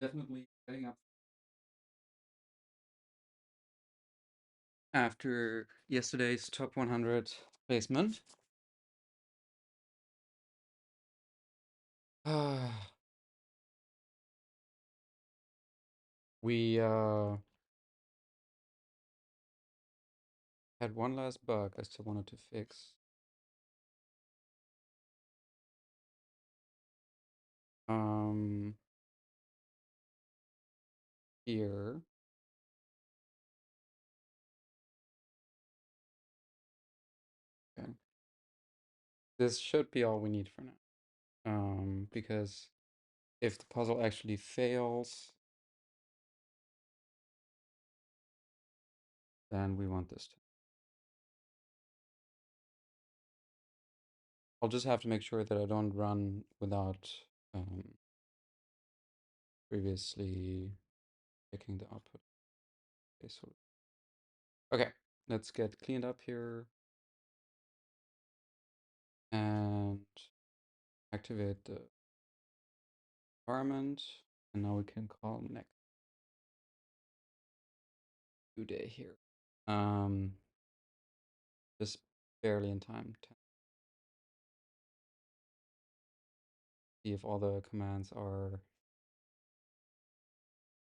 Definitely getting up after yesterday's top 100 placement. We had one last bug I still wanted to fix. Um, Here. Okay. This should be all we need for now. Because if the puzzle actually fails, then we want this to. I'll just have to make sure that I don't run without um, previously checking the output. Okay, let's get cleaned up here and activate the environment. And now we can call next due day here. Just barely in time to see if all the commands are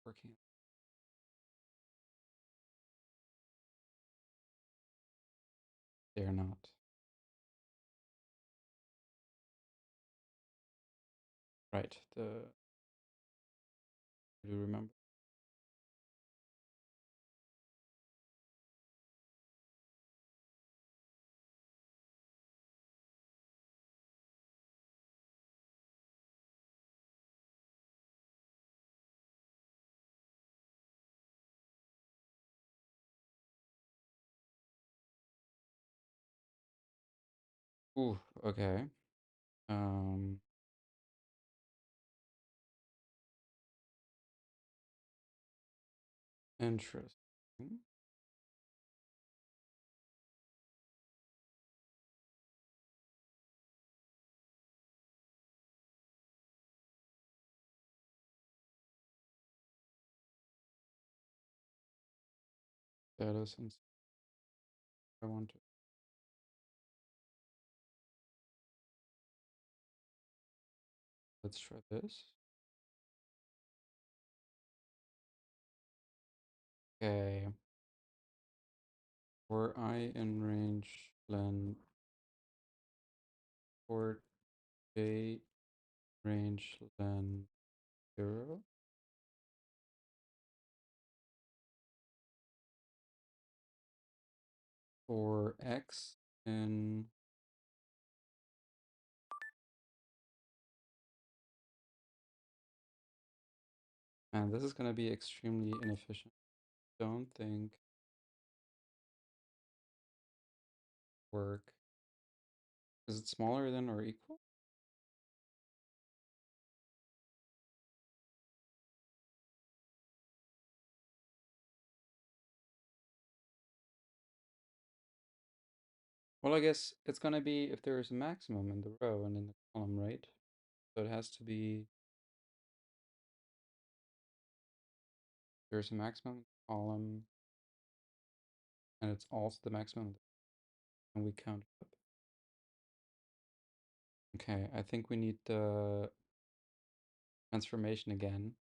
working. They're not. Right, do you remember? Ooh, okay. Um, Interesting. Status and I want to. Let's try this. Okay. For I in range len for J range len 0. For X in and this is going to be extremely inefficient. Don't think work. Is it smaller than or equal? Well, I guess it's going to be if there is a maximum in the row and in the column, right? So it has to be there's a maximum in the column and it's also the maximum and we count it up. Okay, I think we need the transformation again.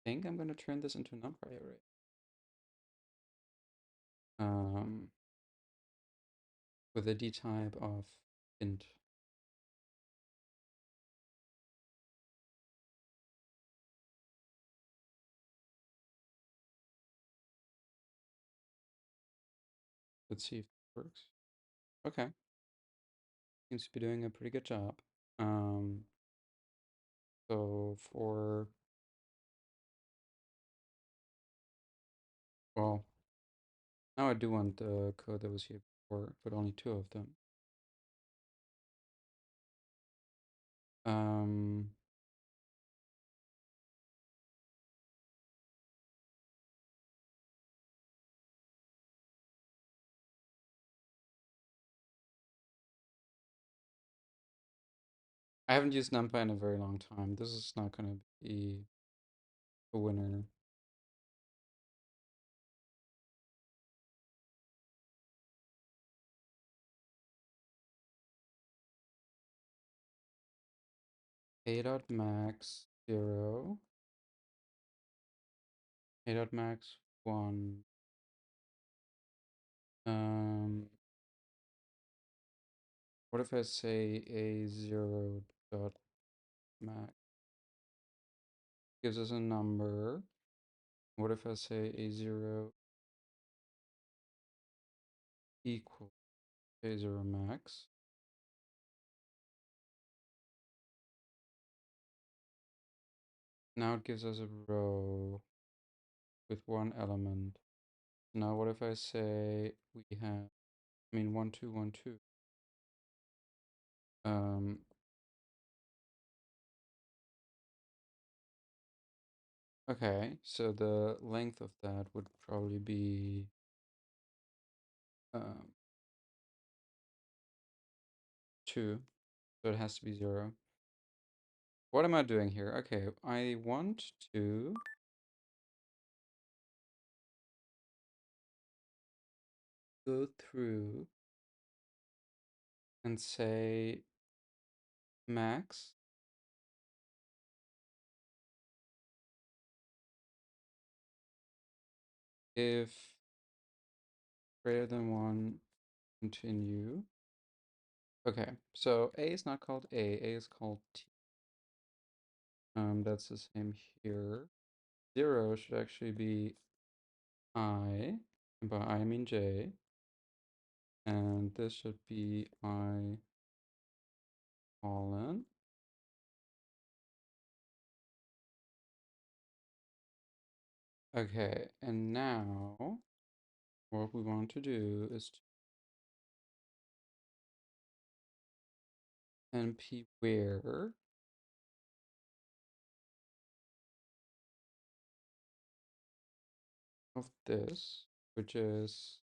I think I'm going to turn this into a NumPy array. Um, with a D type of int. Let's see if it works. Okay. Seems to be doing a pretty good job. Um, so for, well, now I do want the code that was here before, but only two of them. Um, I haven't used NumPy in a very long time. This is not going to be a winner. A dot max 0. A dot max 1. What if I say a 0 dot max gives us a number? What if I say a 0 equals a 0 max? Now it gives us a row with one element. Now what if I say we have, 1, 2, 1, 2. Okay, so the length of that would probably be 2, so it has to be 0. What am I doing here? Okay, I want to go through and say max if greater than 1, continue. Okay, so A is not called A is called T. That's the same here. 0 should actually be I, and by I mean J, and this should be I colon. Okay, and now what we want to do is to np where of this, which is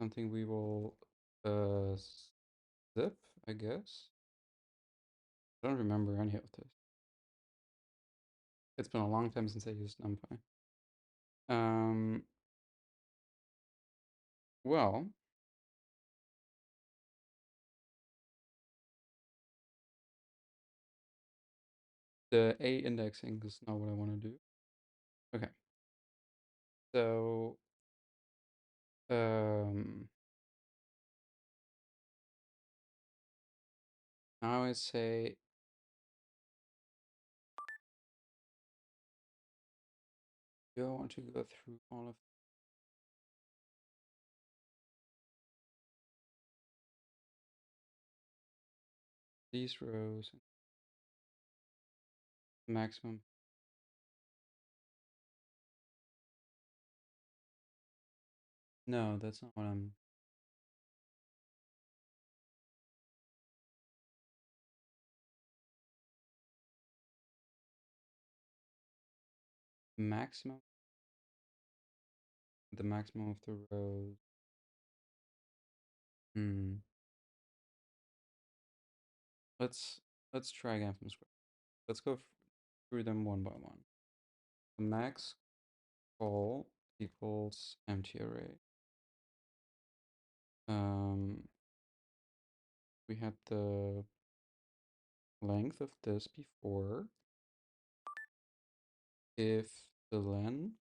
something we will zip, I guess. I don't remember any of this. It's been a long time since I used NumPy. Well, the A indexing is not what I want to do. Okay. So, now I say do I want to go through all of these rows? Maximum. No, that's not what I'm. Maximum. The maximum of the rows. Let's try again from scratch. Let's go through them one by one. The max call equals empty array. We had the length of this before. If the len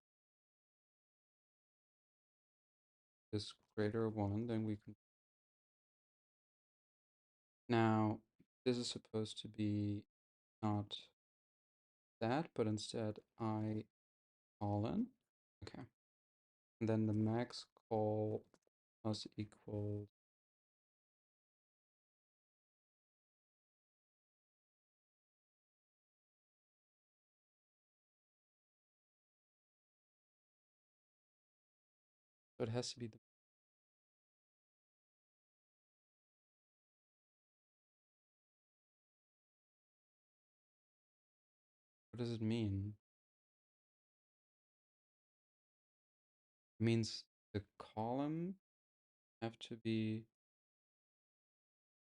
is greater 1, then we can. Now, this is supposed to be not that, but instead I colon. Okay. And then the max call must equal. So it has to be the. What does it mean? It means the column have to be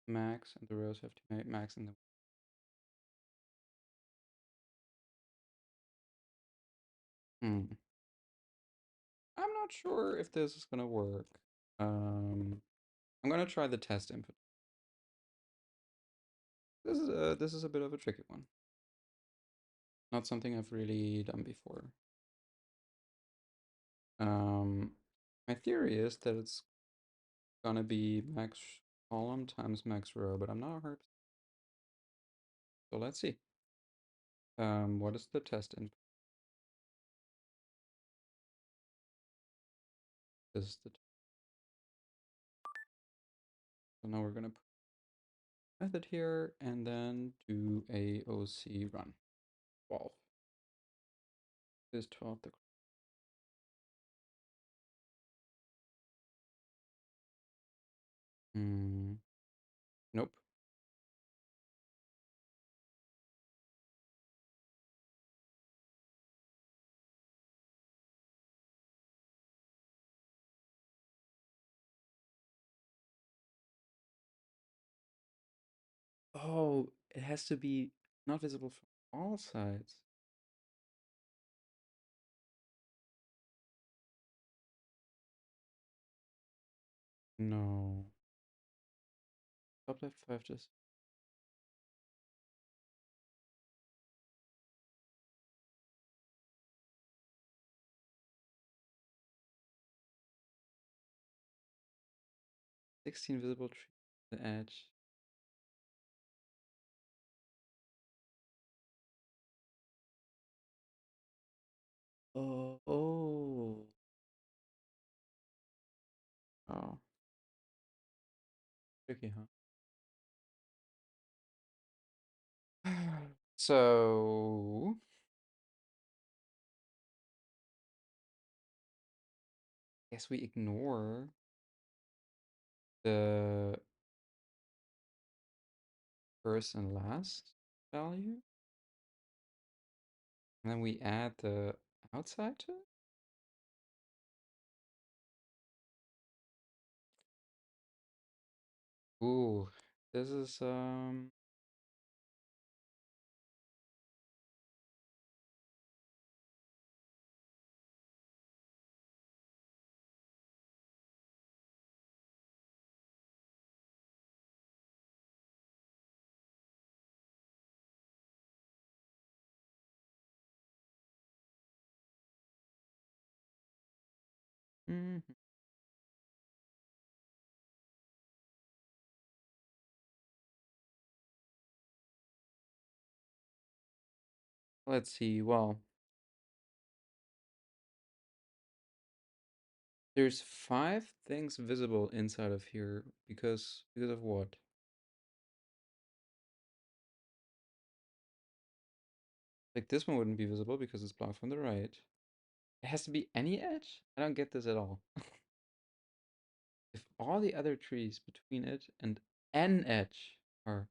max and the rows have to be max and the. Hmm. I'm not sure if this is gonna work. Um, I'm gonna try the test input. This is a bit of a tricky one. Not something I've really done before. Um, my theory is that it's gonna be max column times max row, but I'm not 100%. So let's see. What is the test input? This is the. So now we're gonna put method here and then do a OC run. 12. Is 12 the. Nope. Oh, it has to be not visible from all sides. No. Top left 5 just. Sixteen visible trees. The edge. Oh. Oh. Oh. Tricky, huh? So. Guess we ignore the first and last value. And then we add the outside to it? Ooh, this is mhm. Let's see. Well, there's 5 things visible inside of here because of what? Like this one wouldn't be visible because it's blocked from the right. It has to be any edge? I don't get this at all. If all the other trees between it and an edge are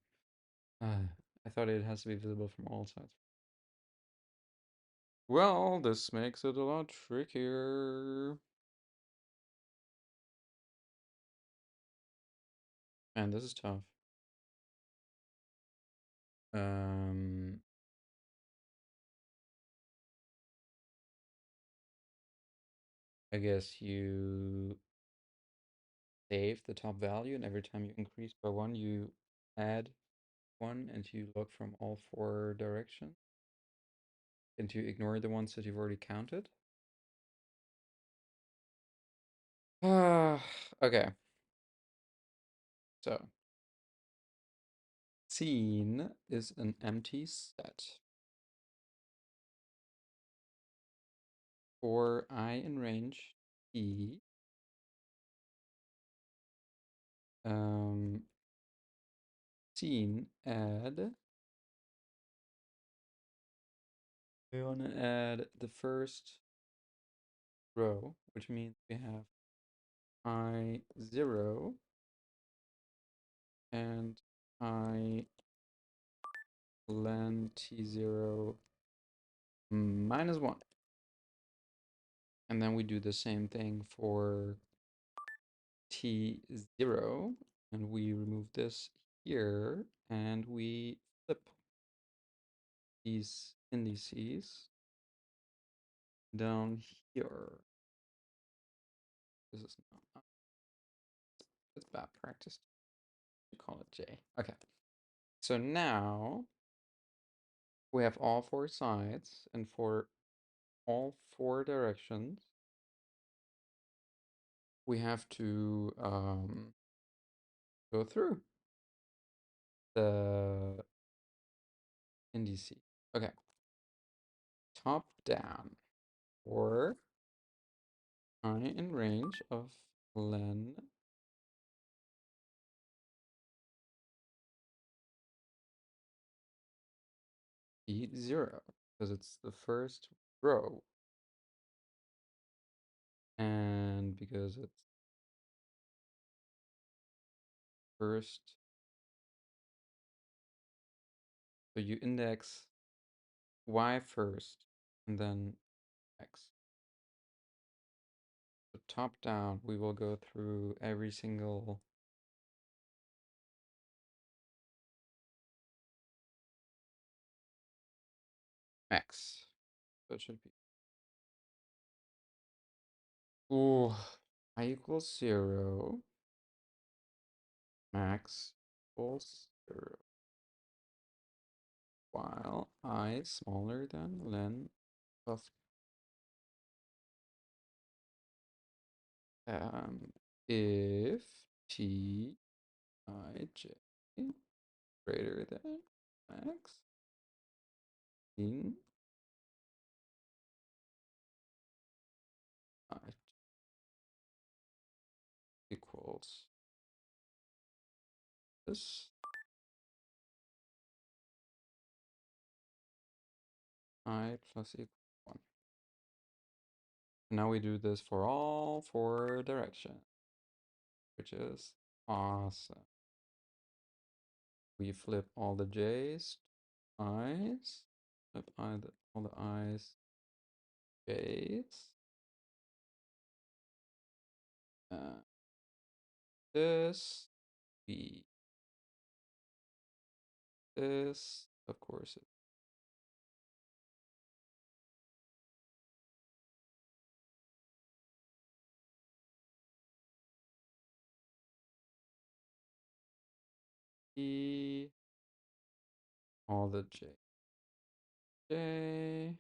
I thought it has to be visible from all sides. Well, this makes it a lot trickier. Man, this is tough. Um, I guess you save the top value, and every time you increase by 1, you add 1, and you look from all 4 directions, and you ignore the ones that you've already counted. Okay. So, scene is an empty set. For I in range E, scene add. We want to add the first row, which means we have I0 and I len T0 -1. And then we do the same thing for T0, and we remove this here, and we flip these indices. down here. This is not. It's bad practice. You call it J. Okay. So now we have all four sides, and for all four directions, we have to go through the indices. Okay. Top down, or I in range of len e 0, because it's the first row, and because it's first, so you index y first and then x. So top down, we will go through every single x. So it should be, ooh, I equals 0, max equals 0, while I smaller than len of if t I j greater than max in I equals this I plus equal 1. Now we do this for all four directions, which is awesome. We flip all the j's, i's, flip all the i's, j's. This, b, this, of course, e, all the j, j,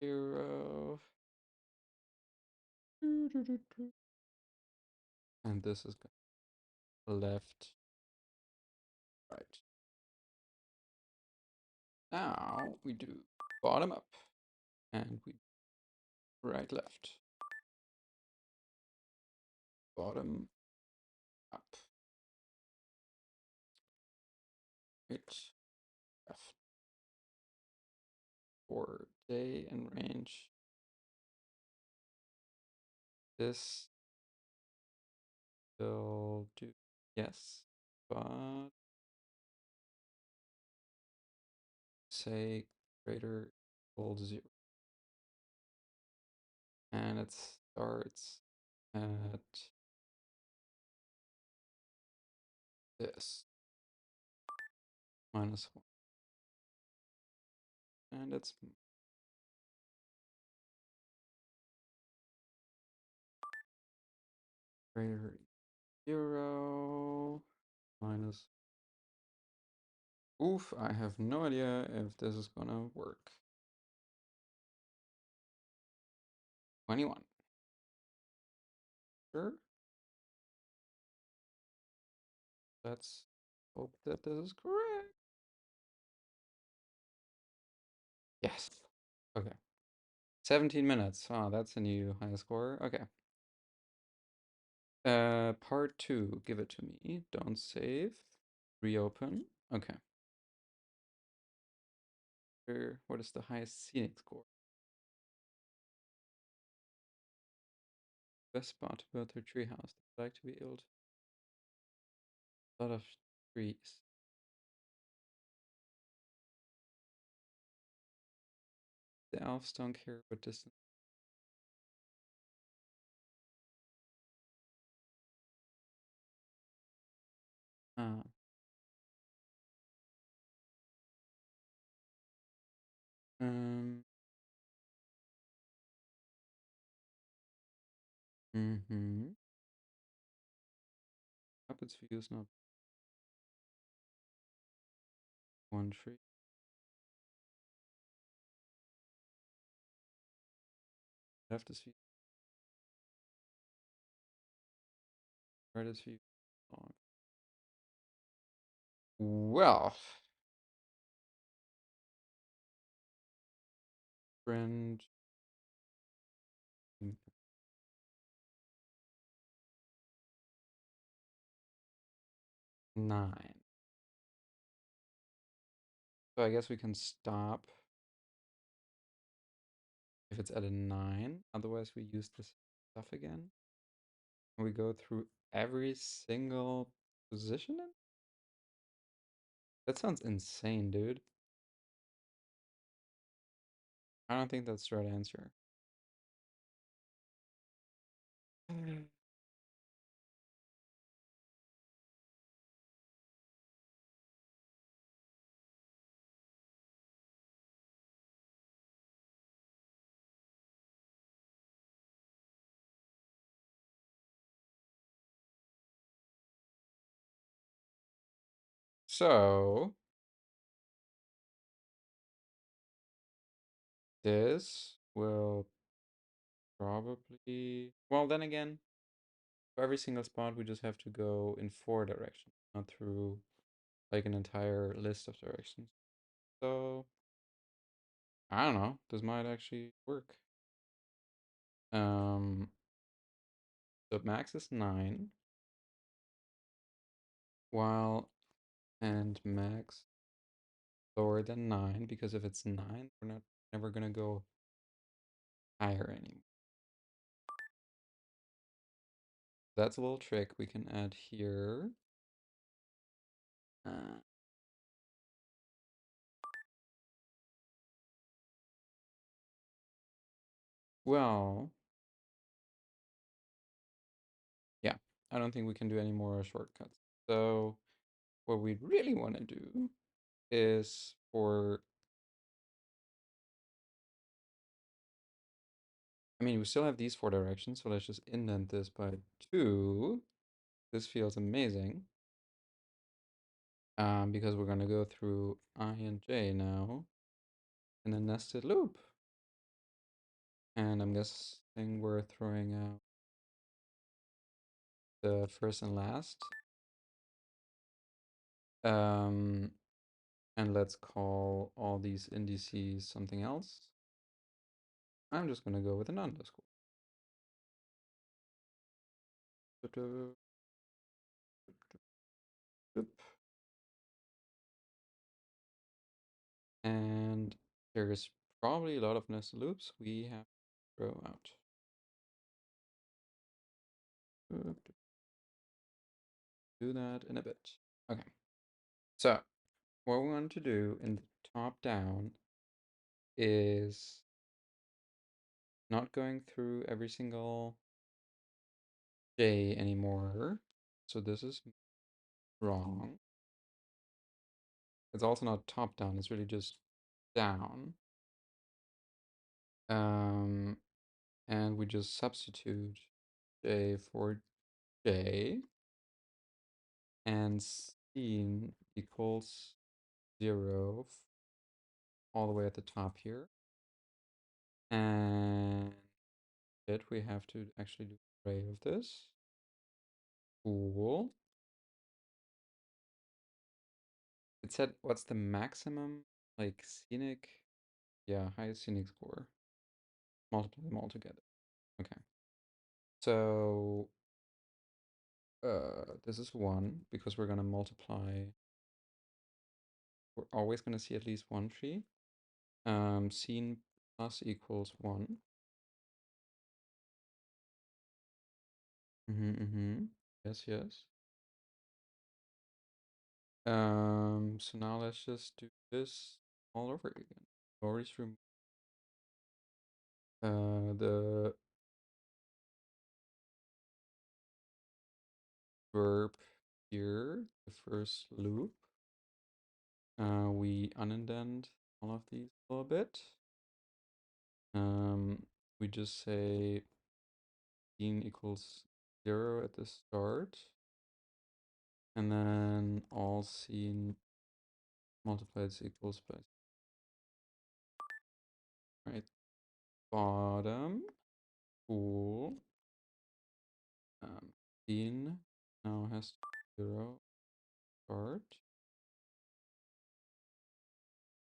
0, and this is left, right. Now we do bottom up, and we right, left, bottom up, right, left, for day and range. This will do, yes, but say greater equals 0. And it starts at this, -1. And it's greater 0, minus. Oof, I have no idea if this is gonna work. 21. Sure. Let's hope that this is correct. Yes. Okay. 17 minutes. Oh, that's a new high score. Okay. Part 2. Give it to me. Don't save. Reopen. Okay. What is the highest scenic score? Best spot to build their treehouse. They'd like to be able to. A lot of trees. The elves don't care what distance. Ah. Mm-hmm. Puppets view is not one tree. Left is view. Right is view. Long. Well, friend 9. So I guess we can stop if it's at a 9. Otherwise, we use this stuff again. And we go through every single position. That sounds insane, dude. I don't think that's the right answer. So this will probably, well, then again, for every single spot, we just have to go in 4 directions, not through like an entire list of directions. So I don't know. This might actually work. Um, so max is 9, while and max lower than 9, because if it's 9, we're not never gonna go higher anymore. That's a little trick we can add here. Uh, well, yeah, I don't think we can do any more shortcuts. So what we really want to do is for, I mean, we still have these 4 directions, so let's just indent this by 2. This feels amazing. Because we're gonna go through I and J now in a nested loop. And I'm guessing we're throwing out the first and last. Um, and let's call all these indices something else. I'm just gonna go with an underscore. And there's probably a lot of nested loops we have to throw out. Do that in a bit. Okay. So what we want to do in the top down is not going through every single J anymore. So this is wrong. It's also not top down, it's really just down. Um, and we just substitute J for J, and scene equals 0 all the way at the top here. And it we have to actually do an array of this. Cool. It said what's the maximum like scenic? Yeah, highest scenic score. Multiply them all together. Okay. So this is 1 because we're gonna multiply. We're always gonna see at least one tree. Scene plus equals 1. Yes, yes. So now let's just do this all over again. Always remove the verb here, the first loop. We unindent all of these a little bit. We just say scene equals 0 at the start. And then all scene multiplied equals by right bottom. Cool. Scene now has 0 start.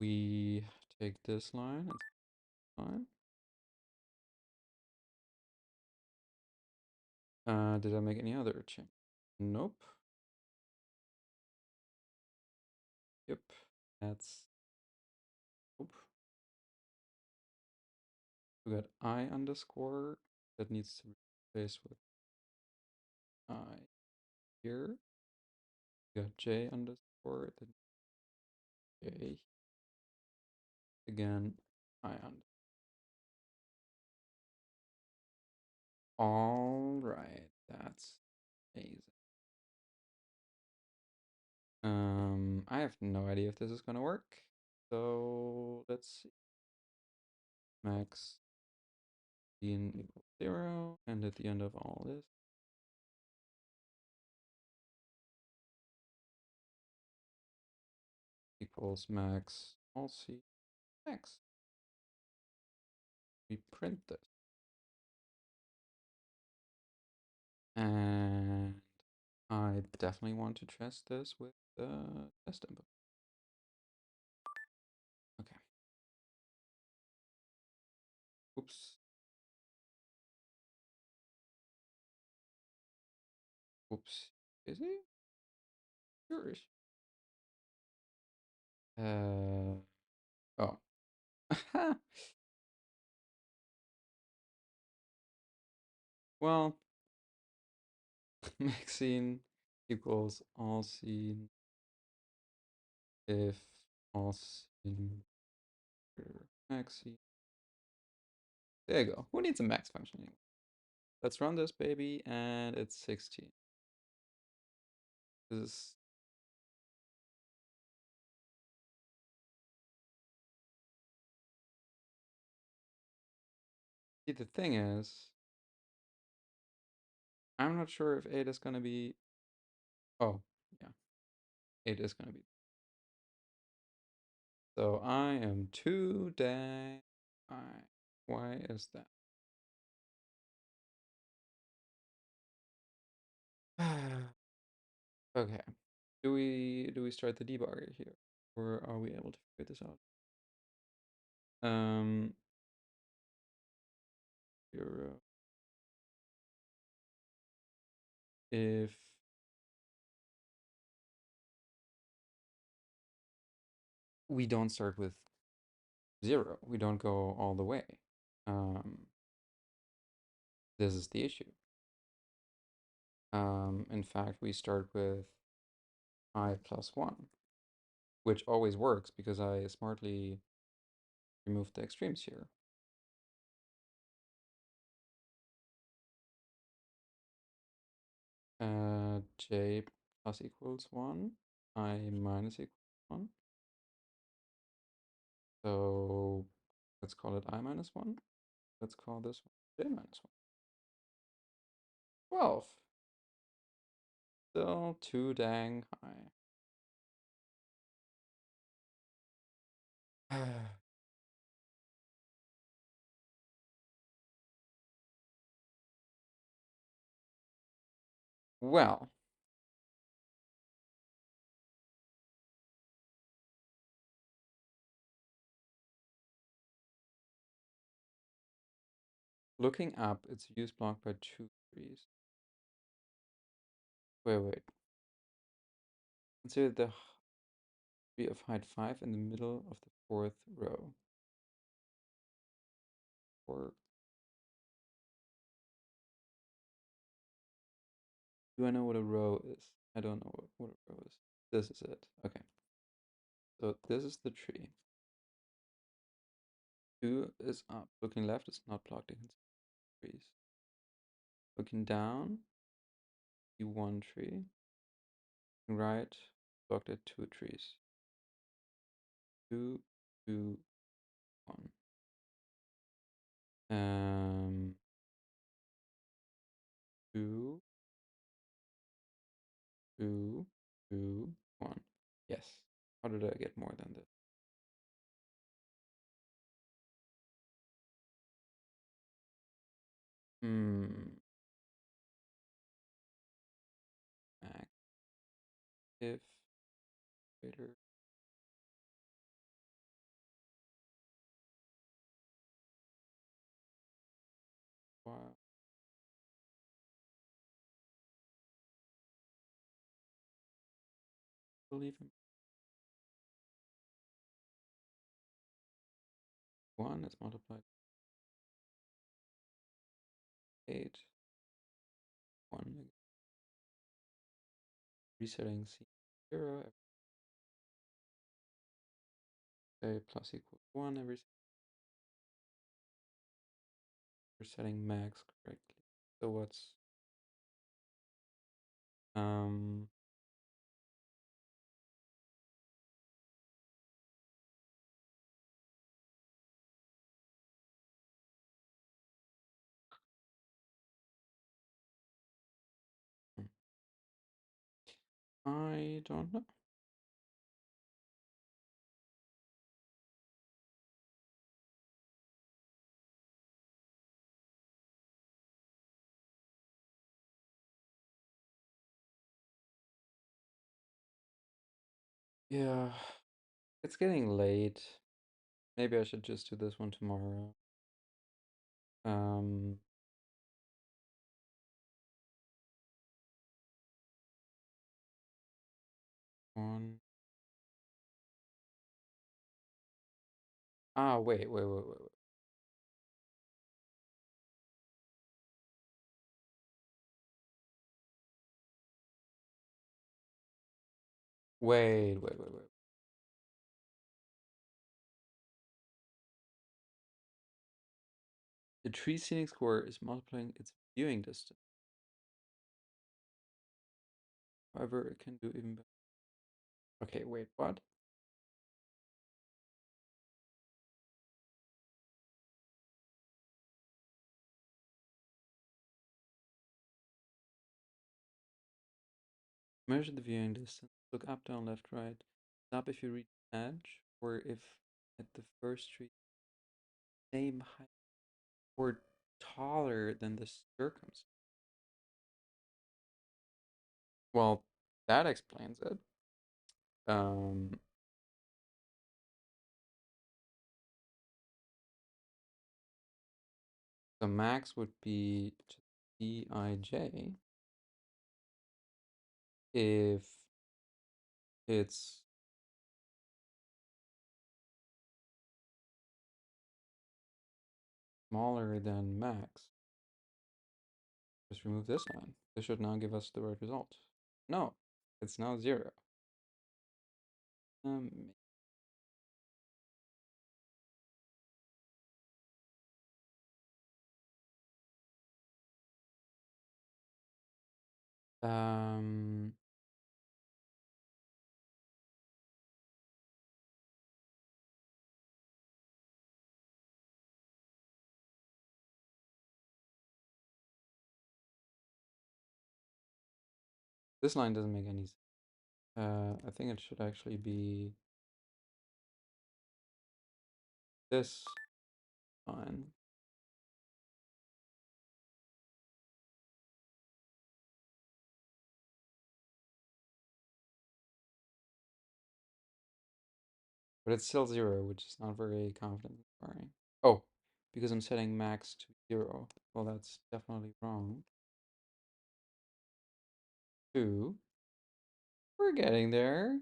We take this line and line. Did I make any other change? Nope. Yep. That's nope. We got I underscore that needs to be replaced with I here. We got J underscore then J again I underscore. All right, that's amazing. I have no idea if this is gonna work. So let's see. Max being equals 0, and at the end of all this, equals max all c max. We print this. And I definitely want to test this with the test input. Okay. Oops. Oops. Is he? Sure is. Oh. Well, Maxine equals all scene if all scene Maxine. There you go. Who needs a max function anymore? Let's run this baby, and it's 16. This is see, the thing is, I'm not sure if 8 is gonna be. Oh, yeah, 8 is gonna be. So I am too dang high. Why is that? Okay. Do we start the debugger here? Or are we able to figure this out? 0. If we don't start with 0, we don't go all the way. This is the issue. In fact, we start with I plus 1, which always works because I smartly removed the extremes here. J plus equals 1, I minus equals 1. So let's call it I minus 1. Let's call this one J minus 1. 12. Still too dang high. Well, looking up, it's use blocked by 2 trees. Wait. Consider the tree of height 5 in the middle of the 4th row. Or do I know what a row is? I don't know what a row is. This is it. Okay. So this is the tree. 2 is up. Looking left is not blocked against trees. Looking down, see 1 tree. Looking right, blocked at 2 trees. 2, 2, 1. 2, 2, 2, 1. Yes. How did I get more than this? Hmm. Active greater. Wow. Believe him. 1 is multiplied by 8. 1. Resetting C 0. Say plus equals 1 every. We're setting max correctly. So what's um I don't know. Yeah, it's getting late. Maybe I should just do this one tomorrow. Um, one. Ah, wait. Wait. The tree seating score is multiplying its viewing distance. However, it can do even better. Okay, wait, what? Measure the viewing distance. Look up, down, left, right. Stop if you reach an edge, or if at the first tree same height or taller than the circumstance. Well, that explains it. Um, the max would be Bij if it's smaller than max. Just remove this line. This should now give us the right result. No, it's now 0. Um, um, this line doesn't make any sense. I think it should actually be this line. But it's still 0, which is not very confident inspiring. Oh, because I'm setting max to 0. Well, that's definitely wrong. 2. We're getting there,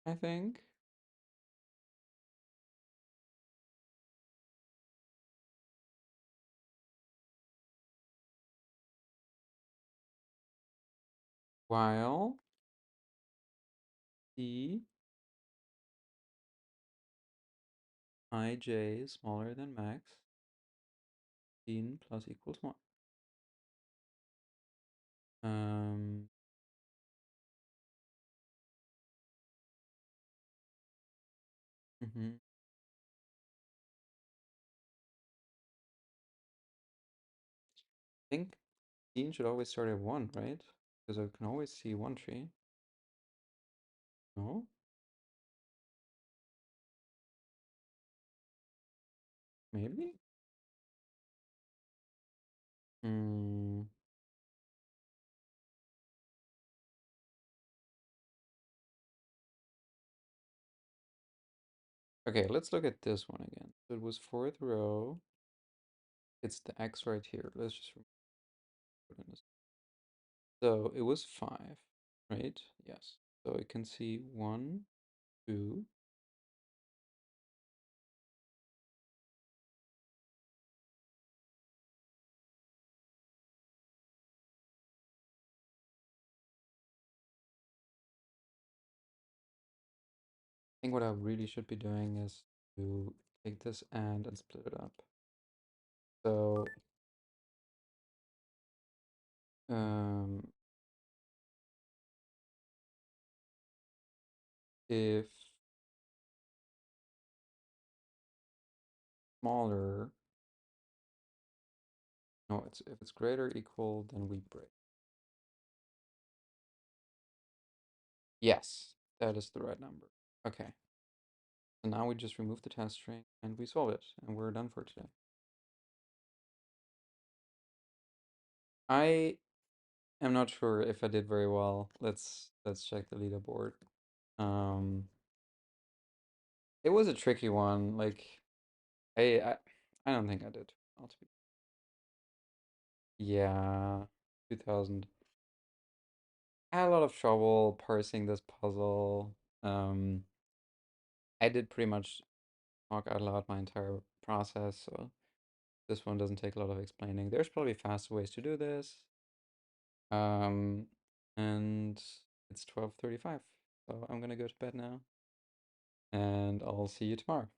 I think. While the Ij is smaller than max, 15 plus equals 1. Um, mhm. I think 15 should always start at 1, right? Because I can always see one tree. No? Maybe? Hmm. Okay, let's look at this one again. So it was fourth row. It's the X right here. Let's just put in this. So it was 5, right? Yes. So I can see 1, 2. I think what I really should be doing is to take this and split it up. So um, if smaller, no, it's if it's greater or equal, then we break. Yes, that is the right number. Okay. So now we just remove the test string and we solve it, and we're done for today. I am not sure if I did very well. Let's check the leaderboard. Um, it was a tricky one. Like I don't think I did. Well, to be yeah, 2000. I had a lot of trouble parsing this puzzle. Um, I did pretty much talk out loud my entire process, so this one doesn't take a lot of explaining. There's probably faster ways to do this. Um, and it's 12:35, so I'm gonna go to bed now, and I'll see you tomorrow.